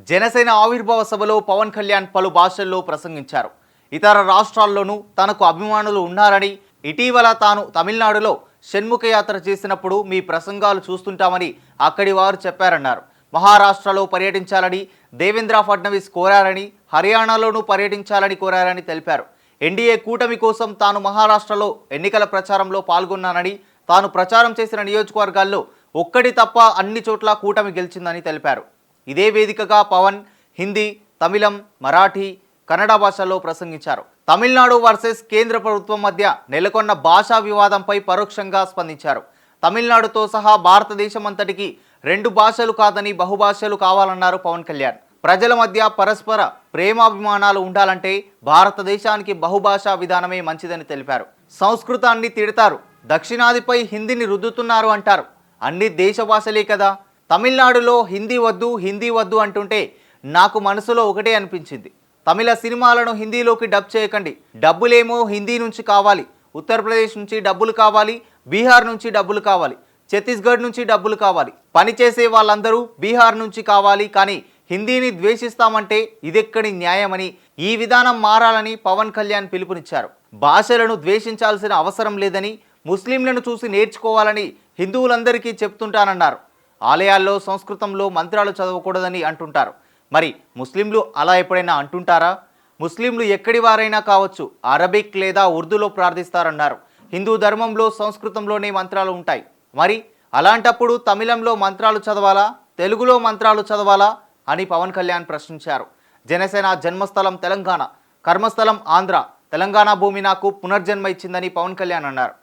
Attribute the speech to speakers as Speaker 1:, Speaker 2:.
Speaker 1: జనసేన ఆవిర్భావ సభలో పవన్ కళ్యాణ్ పలు భాషల్లో ప్రసంగించారు. ఇతర రాష్ట్రాల్లోనూ తనకు అభిమానులు ఉన్నారని, ఇటీవల తాను తమిళనాడులో షణ్ముఖ యాత్ర చేసినప్పుడు మీ ప్రసంగాలు చూస్తుంటామని అక్కడి వారు చెప్పారన్నారు. మహారాష్ట్రలో పర్యటించాలని దేవేంద్ర ఫడ్నవీస్ కోరారని, హర్యానాలోనూ పర్యటించాలని కోరారని తెలిపారు. ఎన్డీఏ కూటమి కోసం తాను మహారాష్ట్రలో ఎన్నికల ప్రచారంలో పాల్గొన్నానని, తాను ప్రచారం చేసిన నియోజకవర్గాల్లో ఒక్కటి తప్ప అన్ని చోట్ల కూటమి గెలిచిందని తెలిపారు. ఇదే వేదికగా పవన్ హిందీ, తమిళం, మరాఠీ, కన్నడ భాషల్లో ప్రసంగించారు. తమిళనాడు వర్సెస్ కేంద్ర ప్రభుత్వం మధ్య నెలకొన్న భాషా వివాదంపై పరోక్షంగా స్పందించారు. తమిళనాడుతో సహా భారతదేశం అంతటికి 2 భాషలు కాదని బహుభాషలు కావాలన్నారు పవన్ కళ్యాణ్. ప్రజల మధ్య పరస్పర ప్రేమాభిమానాలు ఉండాలంటే భారతదేశానికి బహుభాషా విధానమే మంచిదని తెలిపారు. సంస్కృతాన్ని తిడతారు, దక్షిణాదిపై హిందీని రుద్దుతున్నారు అంటారు. అన్ని దేశ భాషలే కదా. తమిళనాడులో హిందీ వద్దు అంటుంటే నాకు మనసులో ఒకటే అనిపించింది, తమిళ సినిమాలను హిందీలోకి డబ్ చేయకండి, డబ్బులేమో హిందీ నుంచి కావాలి, ఉత్తరప్రదేశ్ నుంచి డబ్బులు కావాలి, బీహార్ నుంచి డబ్బులు కావాలి, ఛత్తీస్గఢ్ నుంచి డబ్బులు కావాలి, పనిచేసే వాళ్ళందరూ బీహార్ నుంచి కావాలి, కానీ హిందీని ద్వేషిస్తామంటే ఇదెక్కడి న్యాయమని, ఈ విధానం మారాలని పవన్ కళ్యాణ్ పిలుపునిచ్చారు. భాషలను ద్వేషించాల్సిన అవసరం లేదని, ముస్లింలను చూసి నేర్చుకోవాలని హిందువులందరికీ చెప్తుంటానన్నారు. ఆలయాల్లో సంస్కృతంలో మంత్రాలు చదవకూడదని అంటుంటారు. మరి ముస్లింలు అలా ఎప్పుడైనా అంటుంటారా? ముస్లింలు ఎక్కడి వారైనా కావచ్చు, అరబిక్ లేదా ఉర్దూలో ప్రార్థిస్తారన్నారు. హిందూ ధర్మంలో సంస్కృతంలోనే మంత్రాలు ఉంటాయి. మరి అలాంటప్పుడు తమిళంలో మంత్రాలు చదవాలా, తెలుగులో మంత్రాలు చదవాలా అని పవన్ కళ్యాణ్ ప్రశ్నించారు. జనసేన జన్మస్థలం తెలంగాణ, కర్మస్థలం ఆంధ్ర, తెలంగాణ భూమి నాకు పునర్జన్మ ఇచ్చిందని పవన్ కళ్యాణ్ అన్నారు.